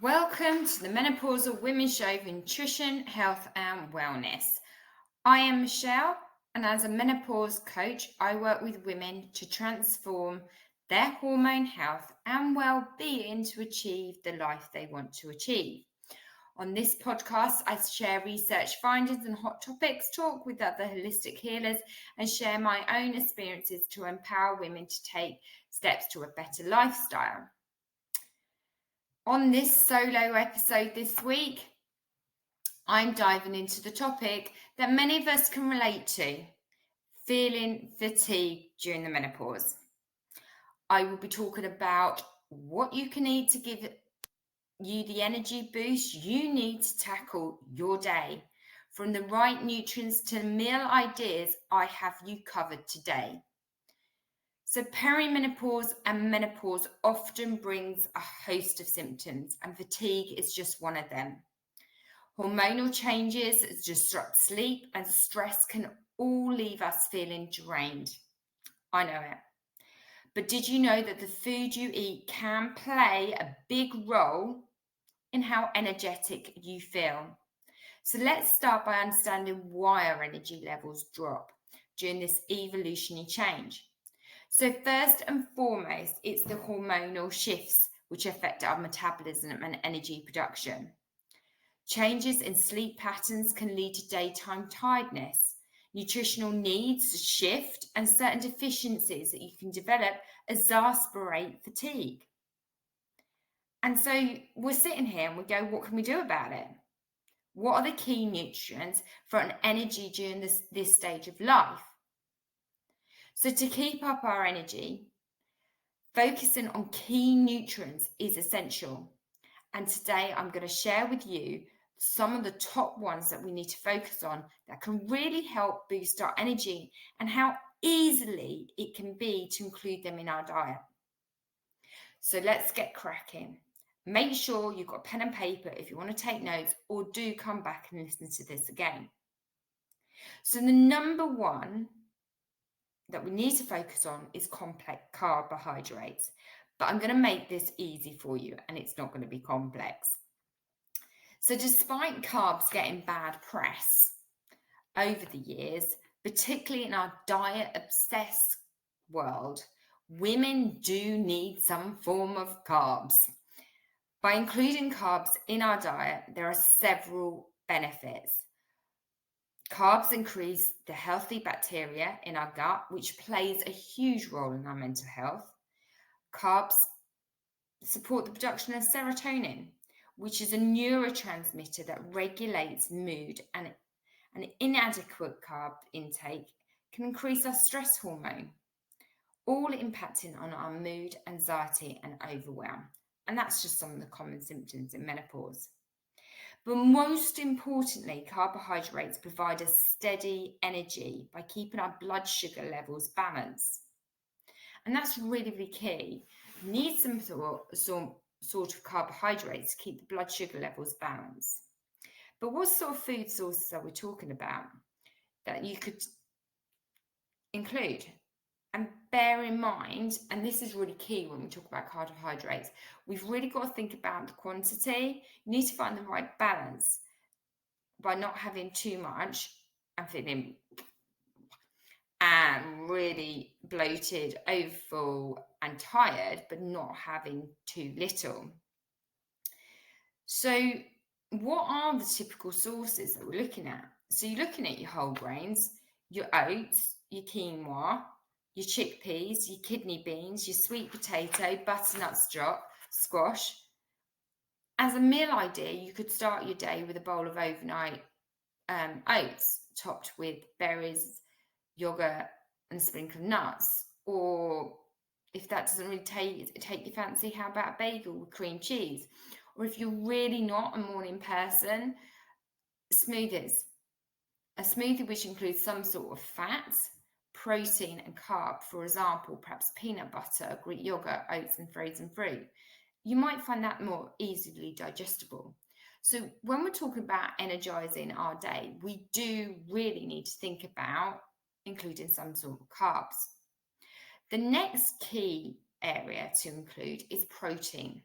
Welcome to the Menopausal Women's Show for Nutrition, Health and Wellness. I am Michelle, and as a menopause coach, I work with women to transform their hormone health and well-being to achieve the life they want to achieve. On this podcast, I share research findings and hot topics, talk with other holistic healers, and share my own experiences to empower women to take steps to a better lifestyle. On this solo episode this week, I'm diving into the topic that many of us can relate to, feeling fatigue during the menopause. I will be talking about what you can eat to give you the energy boost you need to tackle your day. From the right nutrients to meal ideas, I have you covered today. So perimenopause and menopause often brings a host of symptoms, and fatigue is just one of them. Hormonal changes disrupt sleep, and stress can all leave us feeling drained. I know it. But did you know that the food you eat can play a big role in how energetic you feel? So let's start by understanding why our energy levels drop during this evolutionary change. So first and foremost, it's the hormonal shifts which affect our metabolism and energy production. Changes in sleep patterns can lead to daytime tiredness. Nutritional needs shift, and certain deficiencies that you can develop exacerbate fatigue. And so we're sitting here and we go, what can we do about it? What are the key nutrients for an energy during this stage of life? So to keep up our energy, focusing on key nutrients is essential. And today I'm going to share with you some of the top ones that we need to focus on that can really help boost our energy and how easily it can be to include them in our diet. So let's get cracking. Make sure you've got pen and paper if you want to take notes, or do come back and listen to this again. So the number one that we need to focus on is complex carbohydrates. But I'm going to make this easy for you, and it's not going to be complex. So despite carbs getting bad press over the years, particularly in our diet-obsessed world, women do need some form of carbs. By including carbs in our diet, there are several benefits. Carbs increase the healthy bacteria in our gut, which plays a huge role in our mental health. Carbs support the production of serotonin, which is a neurotransmitter that regulates mood, and an inadequate carb intake can increase our stress hormone, all impacting on our mood, anxiety, and overwhelm. And that's just some of the common symptoms in menopause. But most importantly, carbohydrates provide a steady energy by keeping our blood sugar levels balanced. And that's really, really key. You need some sort of carbohydrates to keep the blood sugar levels balanced. But what sort of food sources are we talking about that you could include? And bear in mind, and this is really key when we talk about carbohydrates, we've really got to think about the quantity. You need to find the right balance by not having too much and feeling really bloated, overfull and tired, but not having too little. So what are the typical sources that we're looking at? So you're looking at your whole grains, your oats, your quinoa, your chickpeas, your kidney beans, your sweet potato, butternut squash. As a meal idea, you could start your day with a bowl of overnight oats topped with berries, yogurt, and a sprinkle of nuts. Or if that doesn't really take your fancy, how about a bagel with cream cheese? Or if you're really not a morning person, smoothies. A smoothie which includes some sort of fats, protein and carb, for example, perhaps peanut butter, Greek yogurt, oats and frozen fruit. You might find that more easily digestible. So when we're talking about energizing our day, we do really need to think about including some sort of carbs. The next key area to include is protein.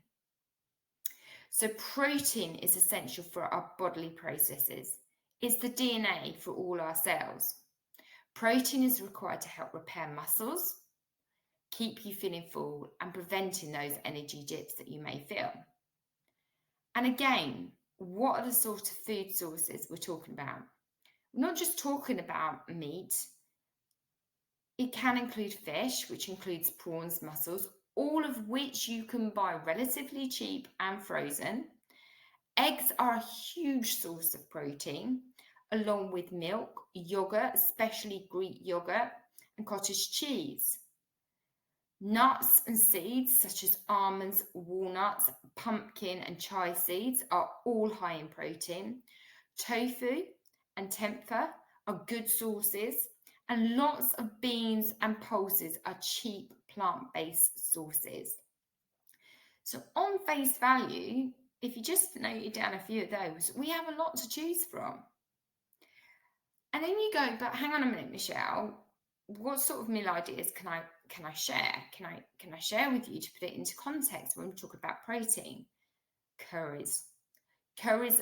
So protein is essential for our bodily processes. It's the DNA for all our cells. Protein is required to help repair muscles, keep you feeling full, and preventing those energy dips that you may feel. And again, what are the sort of food sources we're talking about? We're not just talking about meat. It can include fish, which includes prawns, mussels, all of which you can buy relatively cheap and frozen. Eggs are a huge source of protein, along with milk, yogurt, especially Greek yogurt, and cottage cheese. Nuts and seeds such as almonds, walnuts, pumpkin, and chia seeds are all high in protein. Tofu and tempeh are good sources, and lots of beans and pulses are cheap plant-based sources. So on face value, if you just noted down a few of those, we have a lot to choose from. And then you go, but hang on a minute, Michelle, what sort of meal ideas can I share? Can I share with you to put it into context when we talk about protein? Curries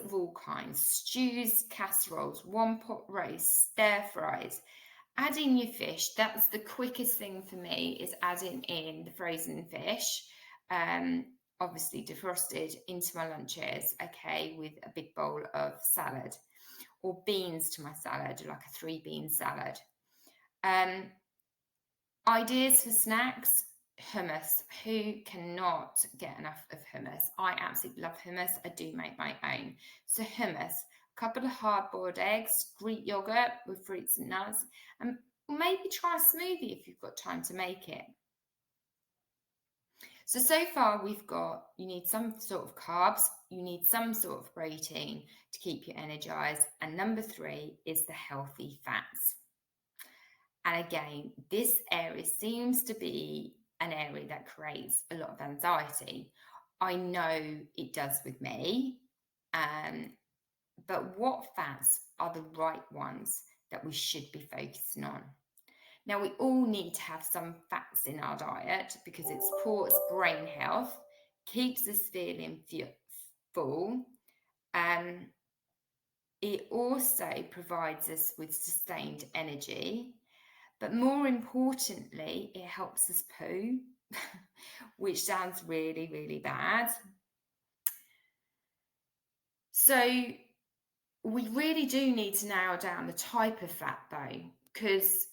of all kinds, stews, casseroles, one pot roast, stir fries. Add in your fish. That's the quickest thing for me, is adding in the frozen fish, obviously defrosted, into my lunches, okay, with a big bowl of salad, or beans to my salad, like a 3-bean salad. Ideas for snacks: hummus. Who cannot get enough of hummus? I absolutely love hummus. I do make my own. So hummus, a couple of hard-boiled eggs, Greek yogurt with fruits and nuts, and maybe try a smoothie if you've got time to make it. So far we've got, you need some sort of carbs, you need some sort of protein to keep you energized, and number 3 is the healthy fats. And again, this area seems to be an area that creates a lot of anxiety. I know it does with me, but what fats are the right ones that we should be focusing on? Now, we all need to have some fats in our diet because it supports brain health, keeps us feeling full. It also provides us with sustained energy. But more importantly, it helps us poo, which sounds really, really bad. So we really do need to narrow down the type of fat, though, because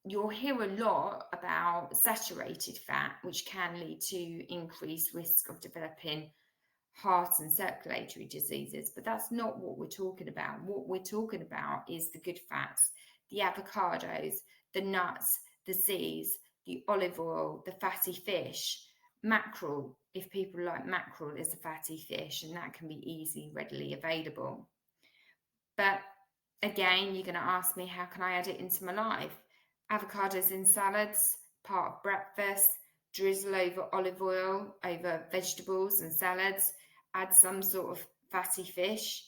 you'll hear a lot about saturated fat, which can lead to increased risk of developing heart and circulatory diseases. But that's not what we're talking about. What we're talking about is the good fats, the avocados, the nuts, the seeds, the olive oil, the fatty fish, mackerel. If people like mackerel, is a fatty fish, and that can be easily, readily available. But again, you're going to ask me, how can I add it into my life? Avocados in salads, part of breakfast, drizzle over olive oil over vegetables and salads, add some sort of fatty fish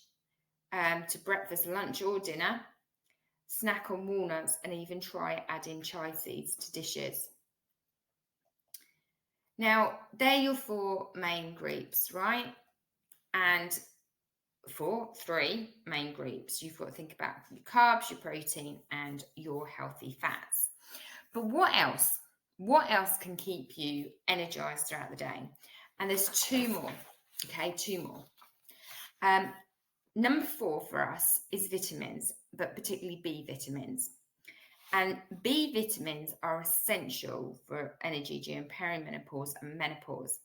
to breakfast, lunch, or dinner. Snack on walnuts, and even try adding chia seeds to dishes. Now, they're your 4 main groups, right? And 3 main groups. You've got to think about your carbs, your protein, and your healthy fats. But what else? What else can keep you energized throughout the day? And there's 2 more, okay? 2 more. Number 4 for us is vitamins, but particularly B vitamins. And B vitamins are essential for energy during perimenopause and menopause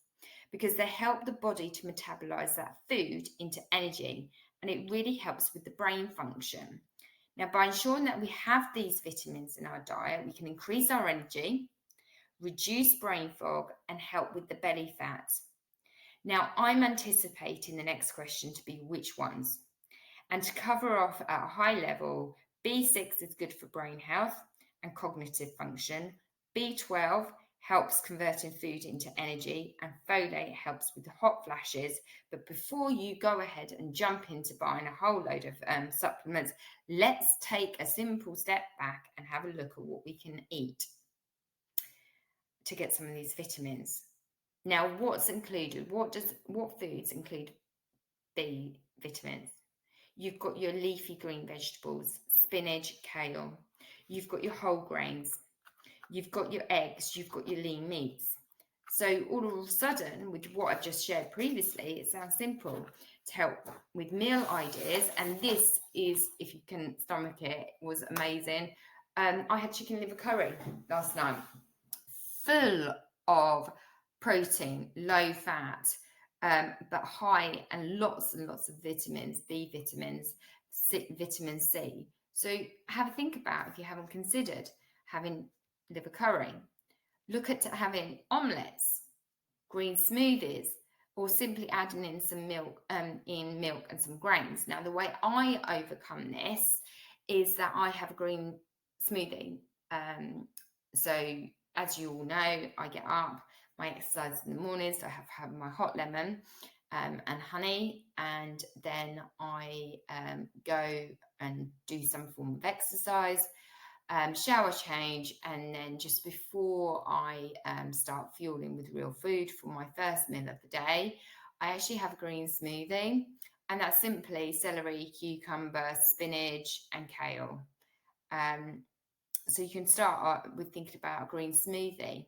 because they help the body to metabolize that food into energy, and it really helps with the brain function. Now, by ensuring that we have these vitamins in our diet, we can increase our energy, reduce brain fog, and help with the belly fat. Now, I'm anticipating the next question to be which ones. And to cover off at a high level, B6 is good for brain health and cognitive function. B12 helps converting food into energy, and folate helps with the hot flashes. But before you go ahead and jump into buying a whole load of supplements, let's take a simple step back and have a look at what we can eat to get some of these vitamins. Now, what's included? What foods include B vitamins? You've got your leafy green vegetables, spinach, kale. You've got your whole grains. You've got your eggs. You've got your lean meats. So all of a sudden, with what I've just shared previously, it sounds simple to help with meal ideas. And this is, if you can stomach it, was amazing. I had chicken liver curry last night, full of protein, low fat, but high and lots of vitamins, B vitamins, vitamin C. So have a think about if you haven't considered having liver curry. Look at having omelettes, green smoothies, or simply adding in some milk, milk and some grains. Now, the way I overcome this is that I have a green smoothie. So, as you all know, I get up, my exercise in the morning, so I have my hot lemon and honey, and then I go and do some form of exercise. Shower change, and then just before I start fueling with real food for my first meal of the day, I actually have a green smoothie, and that's simply celery, cucumber, spinach, and kale. So you can start with thinking about a green smoothie.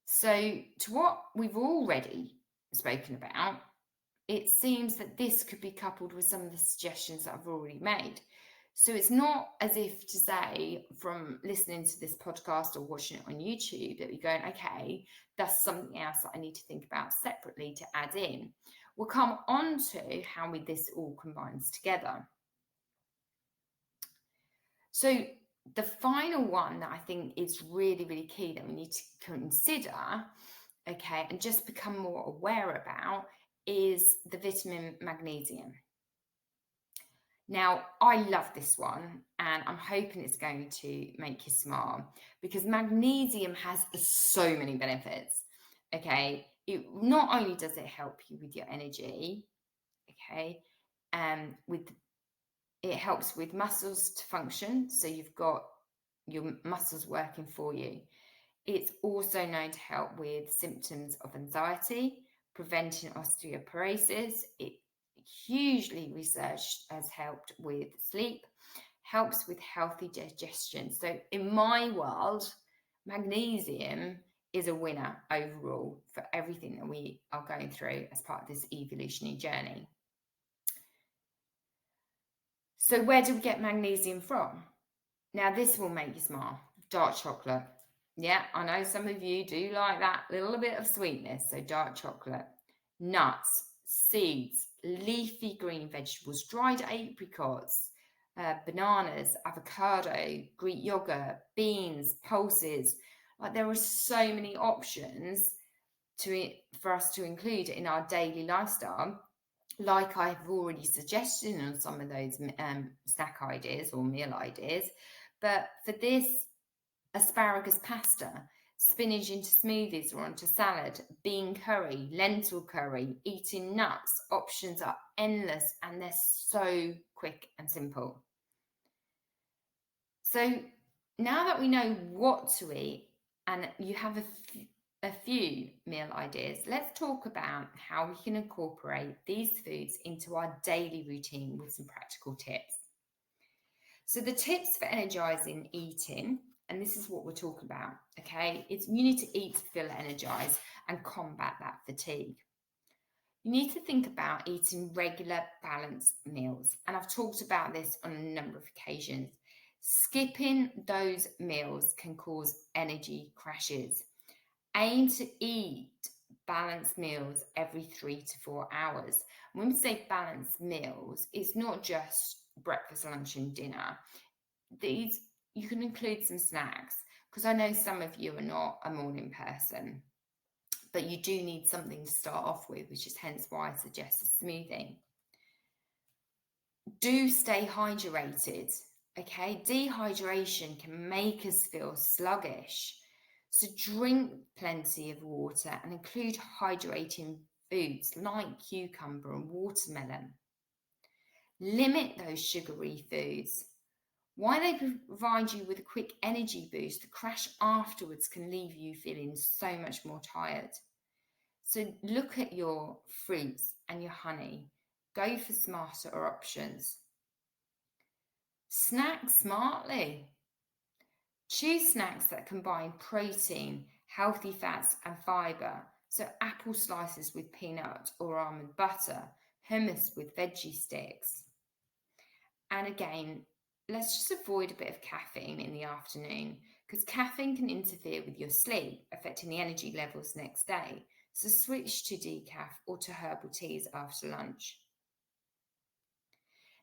So, to what we've already spoken about, it seems that this could be coupled with some of the suggestions that I've already made. So it's not as if to say from listening to this podcast or watching it on YouTube that we're going, okay, that's something else that I need to think about separately to add in. We'll come on to how this all combines together. So the final one that I think is really, really key that we need to consider, okay, and just become more aware about is the vitamin magnesium. Now, I love this one, and I'm hoping it's going to make you smile because magnesium has so many benefits. Okay, it not only does it help you with your energy, okay, it helps with muscles to function, so you've got your muscles working for you. It's also known to help with symptoms of anxiety, preventing osteoporosis. It hugely researched has helped with sleep, helps with healthy digestion. So in my world, magnesium is a winner overall for everything that we are going through as part of this evolutionary journey. So where do we get magnesium from? Now this will make you smile. Dark chocolate. Yeah, I know some of you do like that little bit of sweetness, so dark chocolate. Nuts, seeds, leafy green vegetables, dried apricots, bananas, avocado, Greek yogurt, beans, pulses. Like there are so many options for us to include in our daily lifestyle. Like I've already suggested on some of those snack ideas or meal ideas, but for this, asparagus pasta, spinach into smoothies or onto salad, bean curry, lentil curry, eating nuts. Options are endless and they're so quick and simple. So now that we know what to eat and you have a few meal ideas, let's talk about how we can incorporate these foods into our daily routine with some practical tips. So the tips for energizing eating, and this is what we're talking about, okay? It's you need to eat to feel energized and combat that fatigue. You need to think about eating regular balanced meals. And I've talked about this on a number of occasions. Skipping those meals can cause energy crashes. Aim to eat balanced meals every 3 to 4 hours. When we say balanced meals, it's not just breakfast, lunch, and dinner. These you can include some snacks because I know some of you are not a morning person, but you do need something to start off with, which is hence why I suggest a smoothie. Do stay hydrated, okay? Dehydration can make us feel sluggish. So drink plenty of water and include hydrating foods like cucumber and watermelon. Limit those sugary foods. While they provide you with a quick energy boost, the crash afterwards can leave you feeling so much more tired. So look at your fruits and your honey. Go for smarter options. Snack smartly. Choose snacks that combine protein, healthy fats, and fibre. So apple slices with peanut or almond butter, hummus with veggie sticks. And again, let's just avoid a bit of caffeine in the afternoon, because caffeine can interfere with your sleep, affecting the energy levels next day. So switch to decaf or to herbal teas after lunch.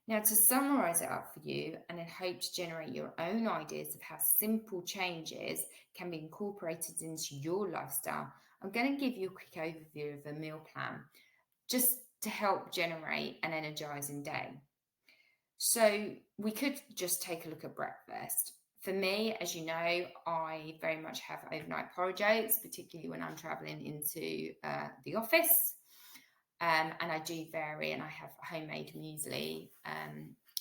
Now, to summarise it up for you and in hope to generate your own ideas of how simple changes can be incorporated into your lifestyle, I'm going to give you a quick overview of a meal plan just to help generate an energising day. So we could just take a look at breakfast. For me, as you know, I very much have overnight porridge oats, particularly when I'm travelling into the office. And I do vary, and I have homemade muesli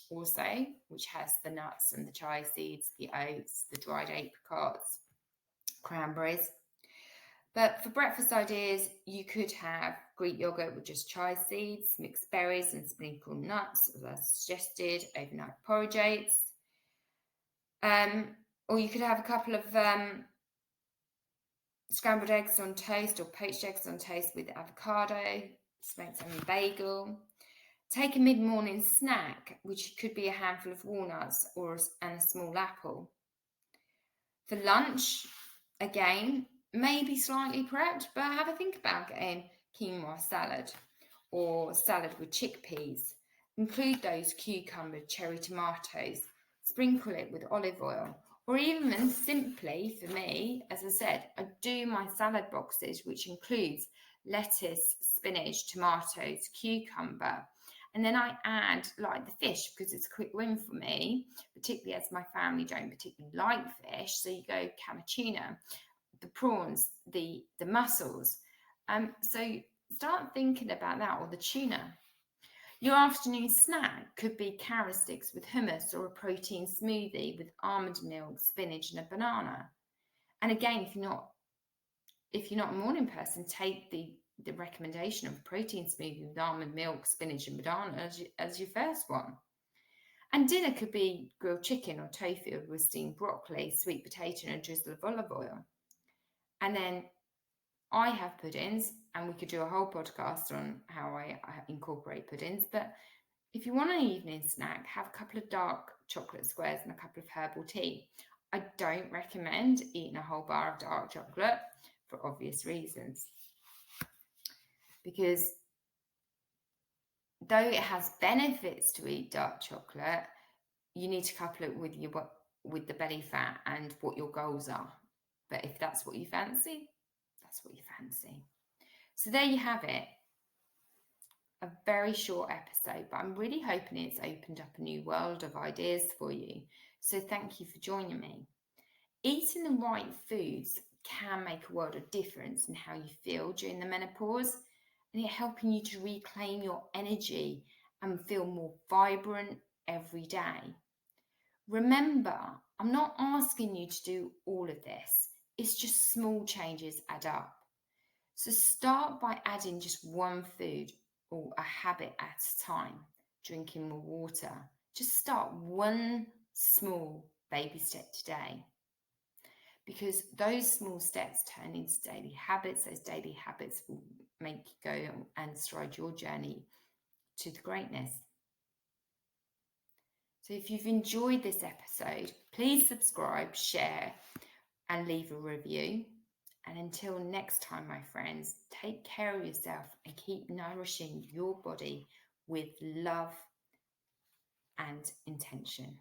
also, which has the nuts and the chia seeds, the oats, the dried apricots, cranberries. But for breakfast ideas, you could have Greek yogurt with just chia seeds, mixed berries and sprinkled nuts, as I suggested, overnight porridge oats. Or you could have a couple of scrambled eggs on toast or poached eggs on toast with avocado, smoked salmon bagel. Take a mid-morning snack, which could be a handful of walnuts and a small apple. For lunch, again, maybe slightly prepped, but have a think about getting quinoa salad or salad with chickpeas. Include those cucumber, cherry tomatoes, sprinkle it with olive oil, or even simply, for me, as I said, I do my salad boxes, which includes lettuce, spinach, tomatoes, cucumber, and then I add like the fish because it's a quick win for me, particularly as my family don't particularly like fish. So you go can of tuna, the prawns, the mussels. So start thinking about that, or the tuna. Your afternoon snack could be carrot sticks with hummus or a protein smoothie with almond milk, spinach, and a banana. And again, if you're not a morning person, take the recommendation of protein smoothie with almond milk, spinach, and banana as your first one. And dinner could be grilled chicken or tofu with steamed broccoli, sweet potato, and a drizzle of olive oil. And then I have puddings, and we could do a whole podcast on how I incorporate puddings. But if you want an evening snack, have a couple of dark chocolate squares and a couple of herbal tea. I don't recommend eating a whole bar of dark chocolate for obvious reasons, because though it has benefits to eat dark chocolate, you need to couple it with the belly fat and what your goals are. But if that's what you fancy, that's what you fancy. So there you have it. A very short episode, but I'm really hoping it's opened up a new world of ideas for you. So thank you for joining me. Eating the right foods can make a world of difference in how you feel during the menopause, and it helping you to reclaim your energy and feel more vibrant every day. Remember, I'm not asking you to do all of this. It's just small changes add up. So start by adding just one food or a habit at a time, drinking more water. Just start one small baby step today, because those small steps turn into daily habits. Those daily habits will make you go and stride your journey to the greatness. So if you've enjoyed this episode, please subscribe, share, and leave a review. And until next time, my friends, take care of yourself and keep nourishing your body with love and intention.